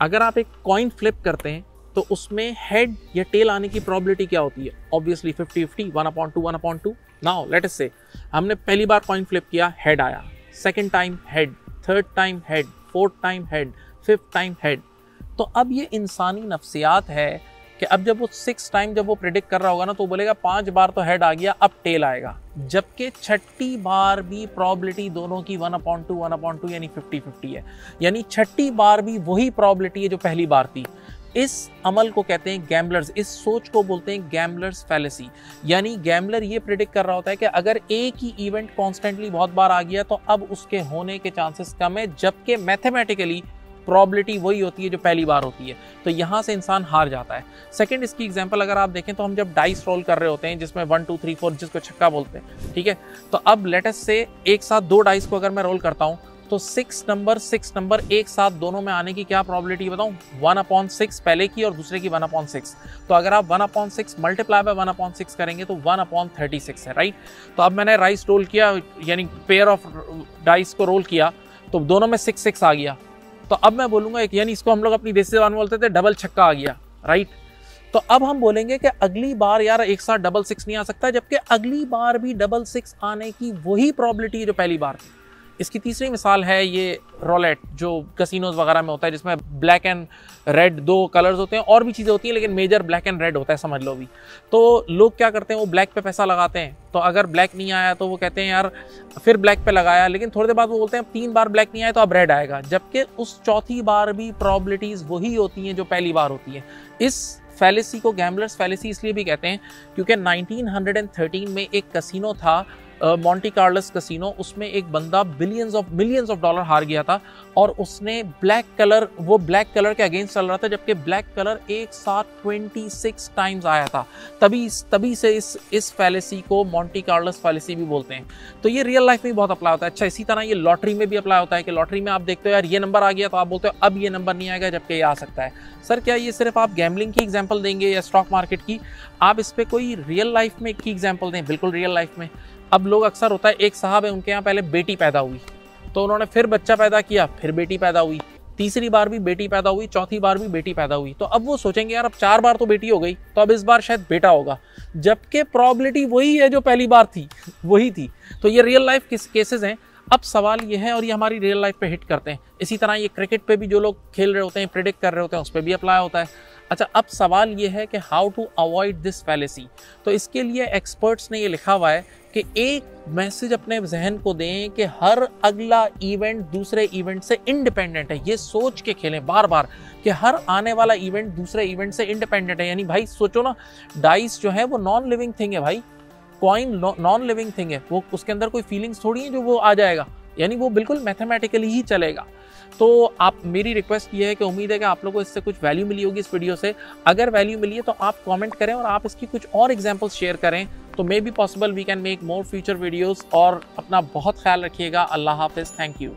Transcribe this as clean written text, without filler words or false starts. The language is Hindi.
अगर आप एक कॉइन फ्लिप करते हैं तो उसमें हेड या टेल आने की प्रोबेबिलिटी क्या होती है? ऑब्वियसली 50-50, 1/2, 1/2। नाउ लेट अस से हमने पहली बार कॉइन फ्लिप किया, हेड आया, second time head, third time head, fourth time head, fifth time head. तो अब ये इंसानी नफ्सियात है कि अब जब वो 6 टाइम जब वो प्रेडिक्ट कर रहा होगा ना, तो बोलेगा 5 बार तो हेड आ गया, अब टेल आएगा। जबकि छठी बार भी प्रोबेबिलिटी दोनों की 1/2, 1/2 यानी 50-50 है। यानी छठी बार भी वही प्रोबेबिलिटी है जो पहली बार थी। इस अमल को कहते हैं गैम्बलर्स, इस सोच को बोलते हैं गैम्बलर्स फैलेसी। यानी गैम्बलर ये प्रेडिक्ट कर रहा होता है कि अगर एक ही इवेंट कॉन्स्टेंटली बहुत बार आ गया तो अब उसके होने के चांसेस कम है, जबकि मैथमेटिकली प्रोबेबिलिटी वही होती है जो पहली बार होती है। तो यहाँ से इंसान हार जाता है। सेकंड, इसकी एग्जांपल अगर आप देखें तो हम जब डाइस रोल कर रहे होते हैं जिसमें 1 2 3 4 जिसको छक्का बोलते हैं, ठीक है, तो अब लेट अस से एक साथ 2 डाइस को अगर मैं रोल करता हूँ तो 6 नंबर एक साथ दोनों में आने की क्या प्रोबेबिलिटी बताऊँ? 1/6 पहले की और दूसरे की 1/6। तो अगर आप 1/6 मल्टीप्लाई बाय 1/6 करेंगे तो 1/36 है, राइट। तो अब मैंने राइस रोल किया, यानी पेयर ऑफ डाइस को रोल किया, तो दोनों में 6 आ गया। तो अब मैं बोलूंगा एक, यानी इसको हम लोग अपनी देसी जबान में बोलते थे डबल छक्का आ गया, राइट। तो अब हम बोलेंगे कि अगली बार यार एक साथ 6 नहीं आ सकता, जबकि अगली बार भी 6 आने की वही प्रोबेबिलिटी है जो पहली बार थी। इसकी तीसरी मिसाल है ये रोलेट, जो कसिनोज वगैरह में होता है, जिसमें ब्लैक एंड रेड 2 कलर्स होते हैं, और भी चीज़ें होती हैं लेकिन मेजर ब्लैक एंड रेड होता है, समझ लो भी। तो लोग क्या करते हैं, वो ब्लैक पे पैसा लगाते हैं, तो अगर ब्लैक नहीं आया तो वो कहते हैं यार फिर ब्लैक पे लगाया, लेकिन थोड़ी देर बाद वो बोलते हैं 3 बार ब्लैक नहीं आया तो अब रेड आएगा, जबकि उस चौथी बार भी प्रोबेबिलिटीज़ वही होती हैं जो पहली बार होती है। इस फैलेसी को गैम्बलर्स फैलेसी इसलिए भी कहते हैं क्योंकि 1913 में एक कसिनो था, मॉन्टी कार्लोस कसिनो, उसमें एक बंदा मिलियंस ऑफ डॉलर हार गया था, और उसने ब्लैक कलर के अगेंस्ट चल रहा था, जबकि ब्लैक कलर एक साथ 26 टाइम्स आया था। तभी से इस फैलेसी को मॉन्टी कार्लोस फैलेसी भी बोलते हैं। तो ये रियल लाइफ में बहुत अप्लाई होता है। अच्छा, इसी तरह ये लॉटरी में भी अप्लाई होता है कि लॉटरी में आप देखते हो यार ये नंबर आ गया, तो आप बोलते हो अब ये नंबर नहीं आएगा, जबकि ये आ सकता है। सर क्या ये सिर्फ आप गैम्बलिंग की एग्जाम्पल देंगे या स्टॉक मार्केट की? आप इस पर कोई रियल लाइफ में की एग्जाम्पल दें। बिल्कुल रियल लाइफ में। अब लोग अक्सर होता है, एक साहब है, उनके यहाँ पहले बेटी पैदा हुई, तो उन्होंने फिर बच्चा पैदा किया, फिर बेटी पैदा हुई, तीसरी बार भी बेटी पैदा हुई, चौथी बार भी बेटी पैदा हुई। तो अब वो सोचेंगे यार अब 4 बार तो बेटी हो गई, तो अब इस बार शायद बेटा होगा, जबकि प्रोबेबिलिटी वही है जो पहली बार थी, वही थी। तो ये रियल लाइफ केसेस हैं। अब सवाल ये है, और ये हमारी रियल लाइफ पे हिट करते हैं। इसी तरह ये क्रिकेट पे भी जो लोग खेल रहे होते हैं, प्रेडिक्ट कर रहे होते हैं, उस पर भी अप्लाई होता है। अच्छा, अब सवाल ये है कि how to avoid this fallacy. तो इसके लिए एक्सपर्ट्स ने ये लिखा हुआ है कि एक मैसेज अपने जहन को दें कि हर अगला इवेंट दूसरे इवेंट से इंडिपेंडेंट है। ये सोच के खेलें बार बार कि हर आने वाला इवेंट दूसरे इवेंट से इंडिपेंडेंट है। यानी भाई सोचो ना, डाइस जो है वो नॉन लिविंग थिंग है भाई, कॉइन नॉन लिविंग थिंग है, वो उसके अंदर कोई फीलिंग्स थोड़ी है जो वो आ जाएगा, यानी वो बिल्कुल मैथमेटिकली ही चलेगा। तो आप, मेरी रिक्वेस्ट ये है कि उम्मीद है कि आप लोगों को इससे कुछ वैल्यू मिली होगी इस वीडियो से। अगर वैल्यू मिली है तो आप कमेंट करें और आप इसकी कुछ और एग्जांपल्स शेयर करें, तो maybe possible we can make more future videos. और अपना बहुत ख्याल रखिएगा। अल्लाह हाफिज़। Thank you.